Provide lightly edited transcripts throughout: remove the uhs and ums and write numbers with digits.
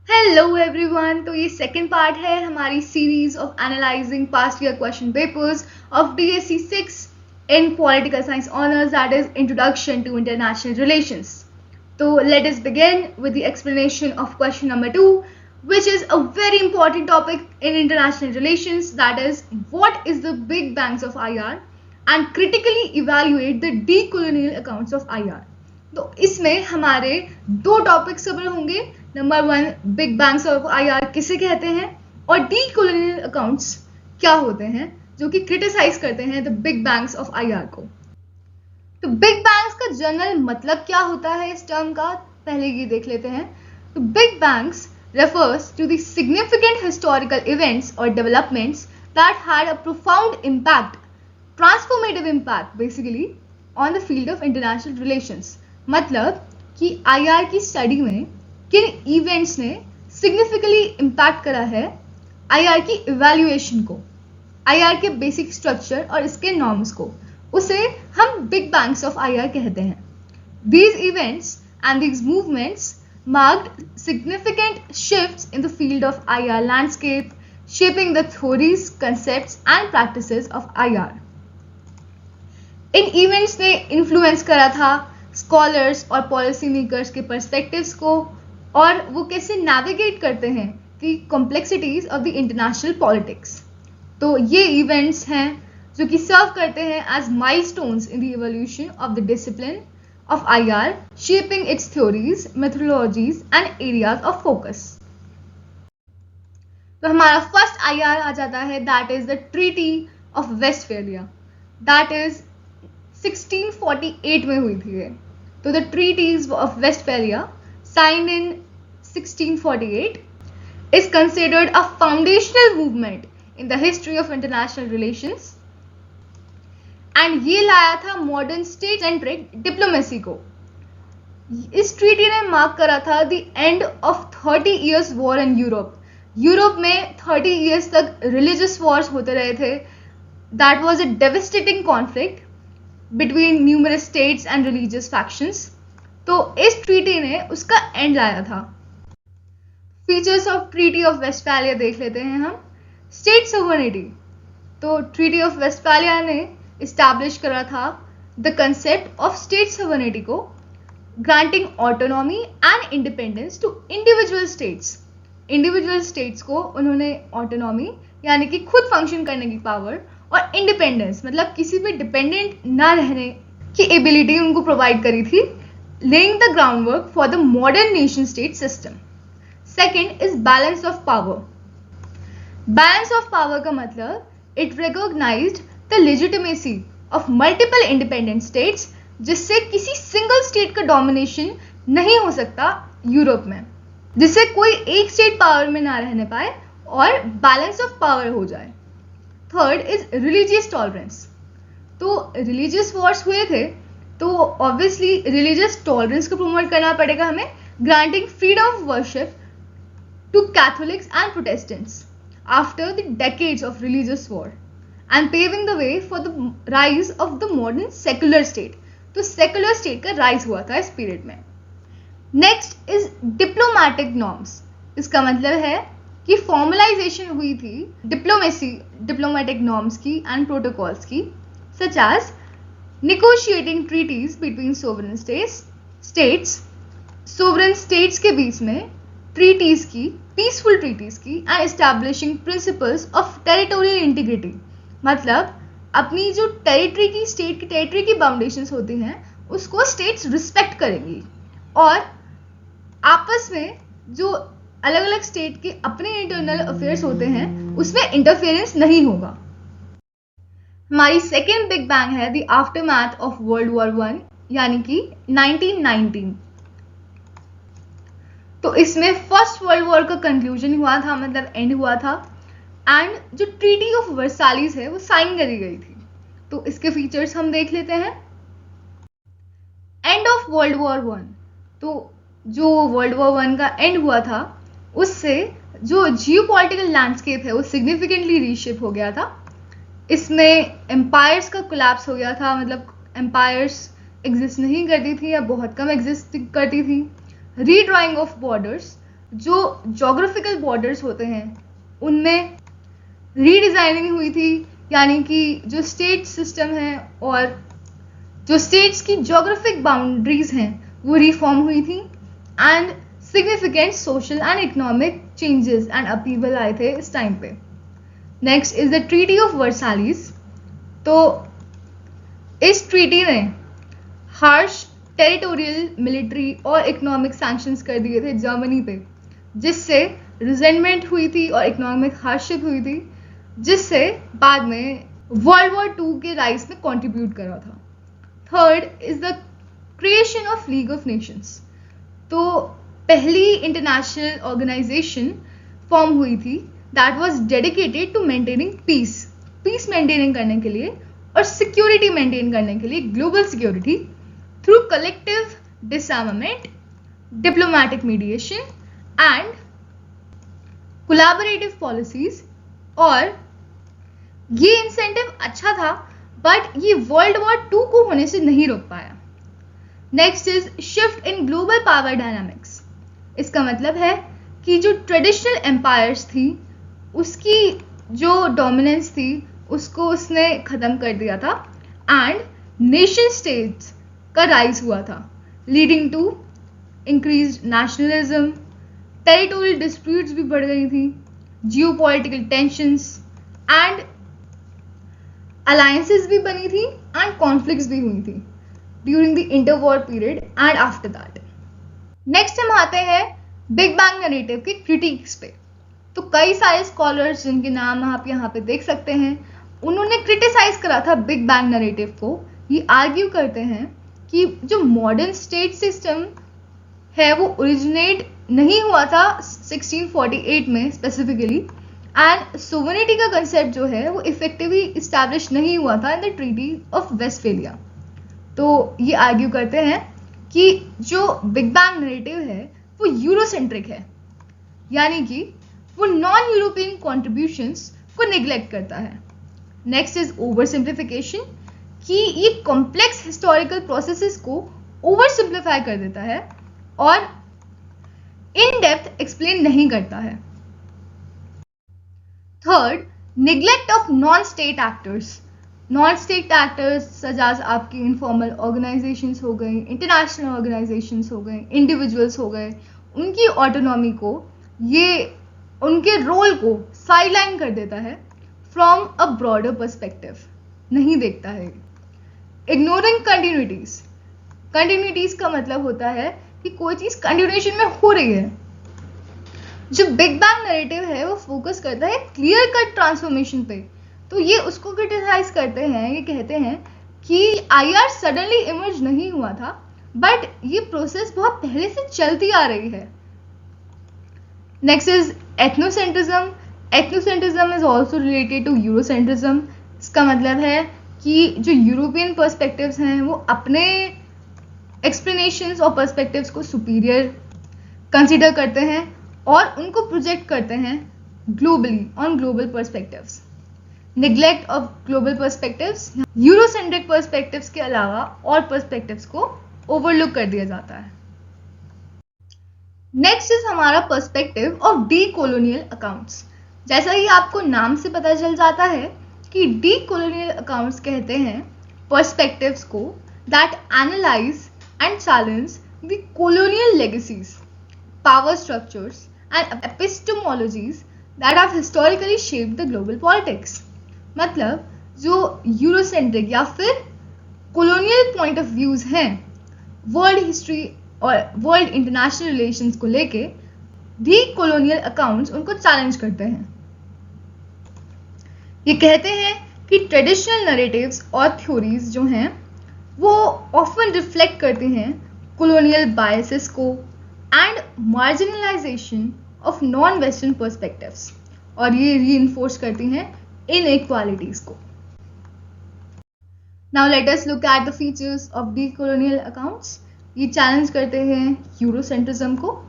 Hello everyone. तो ये second part है हमारी series of analysing past year question papers of DSC 6 in political science honours, that is introduction to international relations. तो let us begin with the explanation of question number 2, which is a very important topic in international relations, that is what is the big banks of IR and critically evaluate the decolonial accounts of IR। तो इसमें हमारे दो topics cover होंगे। Number 1, big banks of IR किसे कहते हैं, और D colonial accounts क्या होते हैं जो कि क्रिटिसाइज करते हैं the big banks of IR को। तो बिग बैंक्स का जनरल मतलब क्या होता है इस टर्म का, पहले ये देख लेते हैं। तो big banks refers to the significant historical events or developments that had a profound impact, transformative impact basically on the field of international relations। मतलब कि आईआर की स्टडी में किन इवेंट्स ने सिग्निफिकेंटली इम्पैक्ट करा है आईआर की इवैल्यूएशन को, आईआर के बेसिक स्ट्रक्चर और इसके नॉर्म्स को, उसे हम बिग बैंक्स ऑफ आईआर कहते हैं। These events and these movements marked significant shifts in the field of IR landscape, shaping the theories, concepts and practices of IR। In events ने influence करा था स्कॉलर्स और policy makers के perspectives को, और वो कैसे नेविगेट करते हैं कि complexities of the international politics. तो ये इवेंट्स हैं जो कि सर्व करते हैं as milestones in the evolution of the discipline of IR, shaping its theories, methodologies and areas of focus। तो हमारा फर्स्ट IR आ जाता है, that is the Treaty of Westphalia, that is 1648 में हुई थी ये। तो the Treaties of Westphalia signed in 1648 is considered a foundational movement in the history of international relations, and ये लाया था मॉडर्न स्टेट सेंट्रिक डिप्लोमेसी को। इस ट्रीटी ने मार्क करा था the end of 30 years war in Europe. Europe में 30 years तक रिलीजियस वॉर्स होते रहे थे। That was a devastating conflict between numerous states and religious factions. तो इस ट्रीटी ने उसका एंड लाया था। Features of treaty of Westphalia देख लेते हैं हम। स्टेट सोवरेनिटी, तो ट्रीटी ऑफ वेस्टफैलिया ने इस्टेब्लिश करा था the concept of state sovereignty को, granting autonomy and independence to individual states. Individual states को उन्होंने ऑटोनॉमी यानी कि खुद फंक्शन करने की पावर, और इंडिपेंडेंस मतलब किसी पे डिपेंडेंट ना रहने की एबिलिटी उनको प्रोवाइड करी थी, laying the ground work for the modern nation state system. Second is balance of power. Balance of power का मतलब it recognised the legitimacy of multiple independent states, जिससे किसी सिंगल स्टेट का डोमिनेशन नहीं हो सकता यूरोप में, जिससे कोई एक स्टेट पावर में ना रहने पाए और बैलेंस ऑफ पावर हो जाए। Third is religious tolerance. तो रिलीजियस वॉर्स हुए थे तो ऑब्वियसली रिलीजियस टॉलरेंस को प्रमोट करना पड़ेगा हमें, granting freedom of worship to Catholics and Protestants after the decades of religious war and paving the way for the rise of the modern secular state। तो secular state का rise हुआ था इस period में। Next is diplomatic norms. इसका मतलब है कि फॉर्मलाइजेशन हुई थी डिप्लोमेटिक नॉर्म्स की एंड प्रोटोकॉल्स की, such as negotiating treaties between sovereign states, sovereign states के बीच में ट्रीटीज की, पीसफुल ट्रीटीज की, and establishing principles of territorial integrity. मतलब अपनी जो टेरिटरी की, स्टेट की टेरिटरी की बाउंडेशंस होती हैं उसको स्टेट्स रिस्पेक्ट करेंगी, और आपस में जो अलग अलग स्टेट के अपने इंटरनल अफेयर्स होते हैं उसमें इंटरफेरेंस नहीं होगा। हमारी सेकेंड बिग बैंग है the aftermath of world war 1 यानी कि 1919। तो इसमें फर्स्ट वर्ल्ड वॉर का कंक्लूजन हुआ था, मतलब एंड हुआ था, एंड जो ट्रीटी ऑफ वर्साइल्स है वो साइन करी गई थी। तो इसके फीचर्स हम देख लेते हैं। एंड ऑफ वर्ल्ड वॉर 1, तो जो वर्ल्ड वॉर 1 का एंड हुआ था उससे जो जियोपॉलिटिकल लैंडस्केप है वो सिग्निफिकेंटली रीशेप हो गया था। इसमें एम्पायर्स का कोलैप्स हो गया था, मतलब एम्पायर्स एग्जिस्ट नहीं करती थी या बहुत कम एग्जिस्ट करती थी। रीड्राइंग ऑफ बॉर्डर्स, जो जोग्राफिकल बॉर्डर्स होते हैं उनमें रीडिज़ाइनिंग हुई थी, यानी कि जो स्टेट सिस्टम है और जो स्टेट्स की जोग्राफिक बाउंड्रीज हैं वो रिफॉर्म हुई थी, and significant social and economic changes and अपीवल आए थे इस टाइम पे। Next is the treaty of Versailles. तो इस ट्रीटी ने हार्श टेरिटोरियल, मिलिट्री और इकोनॉमिक सैंक्शंस कर दिए थे जर्मनी पे, जिससे रिजेंटमेंट हुई थी और इकोनॉमिक हार्डशिप हुई थी, जिससे बाद में वर्ल्ड वॉर 2 के राइज में कंट्रीब्यूट करा था। Third is the creation of League of Nations. तो पहली इंटरनेशनल ऑर्गेनाइजेशन फॉर्म हुई थी that was dedicated to maintaining peace maintaining करने के लिए और सिक्योरिटी मेंटेन करने के लिए, global security through collective disarmament, diplomatic mediation and collaborative policies. और ये इंसेंटिव अच्छा था, बट ये वर्ल्ड वॉर 2 को होने से नहीं रोक पाया। Next is shift in global power dynamics. इसका मतलब है कि जो ट्रेडिशनल एम्पायर्स थी उसकी जो डोमिनेंस थी उसको उसने ख़त्म कर दिया था, एंड नेशन स्टेट्स का राइज हुआ था, leading to increased nationalism, territorial disputes भी बढ़ गई थी, जियोपॉलिटिकल टेंशंस एंड अलायंसेस भी बनी थी एंड कॉन्फ्लिक्ट्स भी हुई थी during the interwar period and after that. Next हम आते हैं बिग बैंग नैरेटिव के क्रिटिक्स पे। तो कई सारे स्कॉलर्स जिनके नाम आप यहाँ पे देख सकते हैं, उन्होंने क्रिटिसाइज करा था बिग बैंग नैरेटिव को। ये आर्ग्यू करते हैं कि जो मॉडर्न स्टेट सिस्टम है वो ओरिजिनेट नहीं हुआ था 1648 में स्पेसिफिकली, एंड सोवरेनिटी का कंसेप्ट जो है वो इफेक्टिवली इस्टेब्लिश नहीं हुआ था in the treaty of Westphalia. तो ये आर्ग्यू करते हैं कि जो बिग बैंग नैरेटिव है वो यूरोसेंट्रिक है, यानी कि वो नॉन यूरोपियन कॉन्ट्रीब्यूशंस को निग्लेक्ट करता है। नेक्स्ट इज ओवर सिंप्लीफिकेशन, कि ये कॉम्प्लेक्स हिस्टोरिकल प्रोसेसेस को ओवर सिंप्लीफाई कर देता है और इन डेप्थ एक्सप्लेन नहीं करता है। Third, neglect of non state actors. Non state actors such as आपकी इनफॉर्मल ऑर्गेनाइजेशंस हो गई, इंटरनेशनल ऑर्गेनाइजेशंस हो गए, इंडिविजुअल्स हो गए, उनकी ऑटोनॉमी को, ये उनके रोल को साइडलाइन कर देता है फ्रॉम अ ब्रॉडर पर्सपेक्टिव, नहीं देखता है। इग्नोरिंग कंटिन्यूटीज। कंटिन्यूटीज का मतलब होता है कि कोई चीज कंटिन्यूएशन में हो रही है। जो बिग बैंग नैरेटिव है वो फोकस करता है क्लियर कट ट्रांसफॉर्मेशन पे, तो ये उसको क्रिटिसाइज करते हैं। ये कहते हैं कि आईआर सडनली इमर्ज नहीं हुआ था, बट ये प्रोसेस बहुत पहले से चलती आ रही है। Next is ethnocentrism. Ethnocentrism is also related to Eurocentrism. इसका मतलब है कि जो यूरोपियन पर्सपेक्टिव्स हैं वो अपने एक्सप्लेनेशंस और पर्सपेक्टिव्स को सुपीरियर कंसिडर करते हैं और उनको प्रोजेक्ट करते हैं globally on global perspectives. Neglect of global perspectives, Eurocentric perspectives के अलावा और पर्सपेक्टिव्स को ओवरलुक कर दिया जाता है। नेक्स्ट इज हमारा perspective of decolonial accounts. जैसा ही आपको नाम से पता चल जाता है कि डी कॉलोनियल अकाउंट्स कहते हैं पर्सपेक्टिव्स को that analyse and challenge the colonial legacies, power structures and epistemologies that have historically shaped the global politics. मतलब जो यूरोसेंट्रिक या फिर कॉलोनियल पॉइंट ऑफ व्यूज हैं वर्ल्ड हिस्ट्री और वर्ल्ड इंटरनेशनल रिलेशंस को लेके, डी कॉलोनियल अकाउंट्स उनको challenge करते हैं। ये कहते हैं कि ट्रेडिशनल नैरेटिव्स और थ्योरीज जो हैं वो ऑफन रिफ्लेक्ट करती हैं कॉलोनियल बायसेस को and marginalisation of non western perspectives, और ये रीइंफोर्स करती हैं इनइक्वालिटीज को। Now let us look at the features of decolonial accounts. ये चैलेंज करते हैं यूरोसेंट्रिज्म को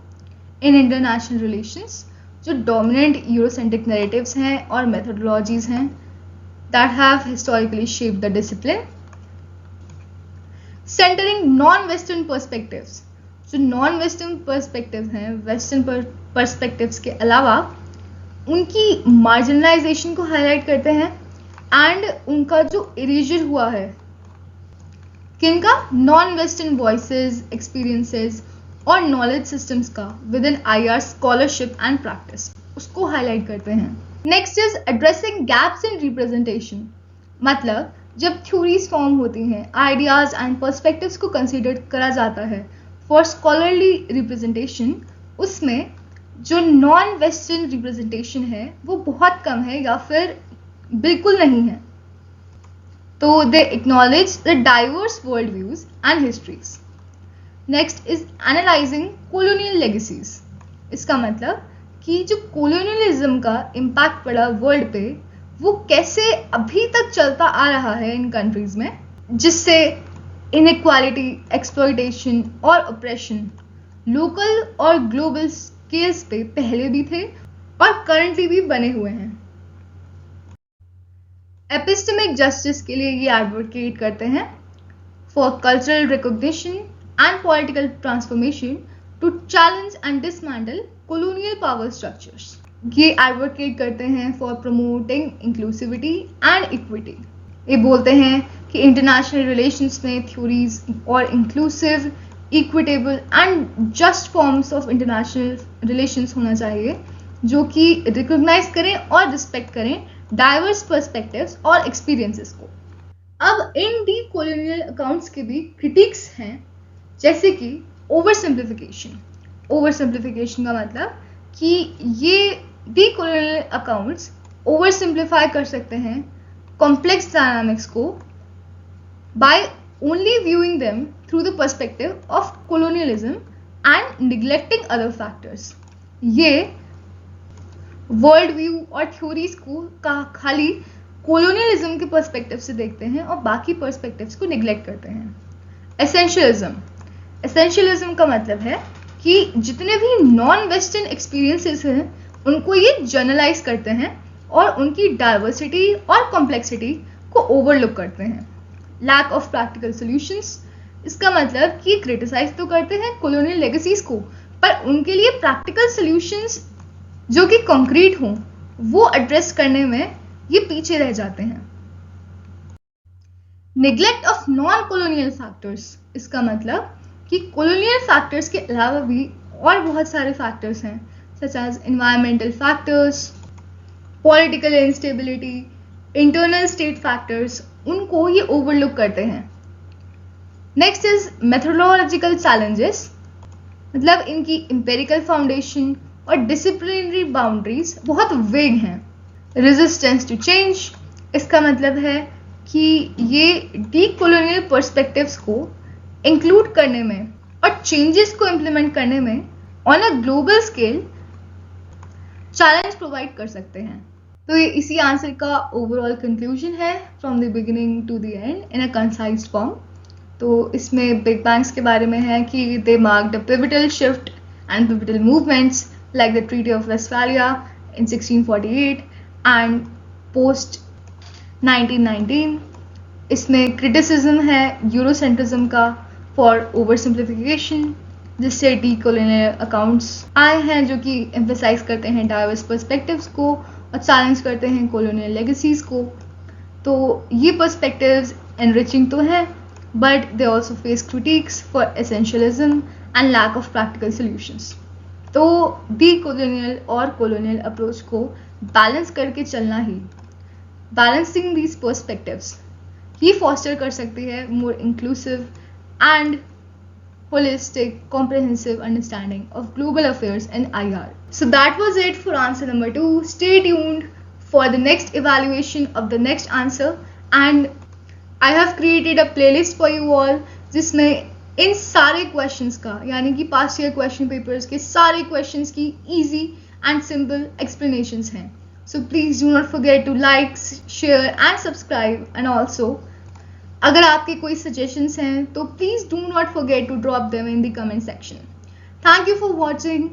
इन इंटरनेशनल रिलेशंस, जो डोमिनेंट यूरोसेंट्रिक नैरेटिव्स हैं और मेथोडोलॉजीज हैं that have historically shaped the discipline. Centring non western perspectives, जो नॉन वेस्टर्न पर्सपेक्टिव हैं, वेस्टर्न पर्सपेक्टिव्स के अलावा उनकी मार्जिनलाइजेशन को हाईलाइट करते हैं एंड उनका जो इरेजर हुआ है किनका, नॉन वेस्टर्न वॉइसेस, एक्सपीरियंसेस और नॉलेज सिस्टम्स का with in IR scholarship and practice, उसको हाईलाइट करते हैं। Next is addressing gaps in representation, मतलब जब थ्योरीज फॉर्म होती हैं, आइडियाज एंड पर्सपेक्टिव्स को कंसीडर करा जाता है फॉर स्कॉलरली रिप्रेजेंटेशन, उसमें जो नॉन वेस्टर्न रिप्रेजेंटेशन है वो बहुत कम है या फिर बिल्कुल नहीं है। तो they acknowledge the diverse world views and histories. Next is analysing colonial legacies, इसका मतलब कि जो कॉलोनियलिज्म का इम्पैक्ट पड़ा वर्ल्ड पे वो कैसे अभी तक चलता आ रहा है इन कंट्रीज में, जिससे इनइक्वालिटी, एक्सप्लॉयटेशन और ऑपरेशन लोकल और ग्लोबल स्केल्स पे पहले भी थे और करंटली भी बने हुए हैं। एपिस्टेमिक जस्टिस के लिए ये एडवोकेट करते हैं for cultural recognition and political transformation to challenge and dismantle colonial power structures। ये एडवोकेट करते हैं for promoting inclusivity and equity. ये बोलते हैं कि इंटरनेशनल रिलेशंस में थ्योरीज और inclusive, equitable and just forms of international relations होना चाहिए जो कि रिकॉग्नाइज करें और रिस्पेक्ट करें डाइवर्स पर्सपेक्टिव्स और एक्सपीरियंसेस को। अब इन डी कॉलोनियल अकाउंट्स के भी क्रिटिक्स हैं, जैसे कि ओवर सिंप्लीफिकेशन। ओवर सिंप्लीफिकेशन का मतलब कि ये decolonial accounts oversimplify कर सकते हैं कॉम्प्लेक्स डायनामिक्स को by only viewing them through the perspective of colonialism and neglecting other factors. ये वर्ल्ड व्यू और थ्योरीज को खाली कॉलोनियलिज्म के पर्सपेक्टिव से देखते हैं और बाकी पर्सपेक्टिव्स को निग्लेक्ट करते हैं। एसेंशियलिज्म, एसेंशियलिज्म का मतलब है कि जितने भी नॉन वेस्टर्न एक्सपीरियंसेस हैं उनको ये जर्नलाइज करते हैं और उनकी डाइवर्सिटी और कॉम्प्लेक्सिटी को ओवरलुक करते हैं। लैक ऑफ प्रैक्टिकल सॉल्यूशंस, इसका मतलब कि क्रिटिसाइज तो करते हैं कॉलोनियल लेगेसीज को, पर उनके लिए प्रैक्टिकल सॉल्यूशंस जो कि कॉन्क्रीट हों वो एड्रेस करने में ये पीछे रह जाते हैं। Neglect of non colonial factors, इसका मतलब कि कॉलोनियल फैक्टर्स के अलावा भी और बहुत सारे फैक्टर्स हैं such as environmental factors, political instability, internal state factors, उनको ये ओवरलुक करते हैं। नेक्स्ट इज मेथोडोलॉजिकल चैलेंजेस, मतलब इनकी एम्पिरिकल फाउंडेशन और डिसिप्लिनरी बाउंड्रीज बहुत वेग हैं। रेजिस्टेंस टू चेंज, इसका मतलब है कि ये डी कॉलोनियल पर्सपेक्टिव्स को इंक्लूड करने में और चेंजेस को इम्प्लीमेंट करने में on a global scale challenge provide कर सकते हैं। तो ये इसी आंसर का ओवरऑल कंक्लूजन है from the beginning to the end in a concised form. तो इसमें बिग बैंग्स के बारे में है कि they marked a pivotal shift and pivotal movements like the treaty of Westphalia in 1648 and post 1919। इसमें क्रिटिसिज्म है यूरोसेंट्रिज्म का फॉर ओवर सिंप्लीफिकेशन, जिससे डी कॉलोनियल अकाउंट्स आए हैं जो कि एम्फेसाइज करते हैं डाइवर्स पर्सपेक्टिव्स को और चैलेंज करते हैं कॉलोनियल लेगेसीज को। तो ये पर्सपेक्टिव्स एनरिचिंग तो हैं, but they also face critics for essentialism and lack of practical solutions. तो डी कॉलोनियल और कॉलोनियल अप्रोच को बैलेंस करके चलना ही, बैलेंसिंग दीज पर्सपेक्टिव्स ही फॉस्टर कर सकती है more inclusive and holistic, comprehensive understanding of global affairs in IR. So that was it for answer number 2. Stay tuned for the next evaluation of the next answer, and I have created a playlist for you all जिसमें इन सारे questions का, यानी कि past year question papers के सारे questions की easy and simple explanations हैं. So please do not forget to like, share and subscribe, and also अगर आपके कोई सजेशंस हैं तो please do not forget to drop them in the comment section. Thank you for watching.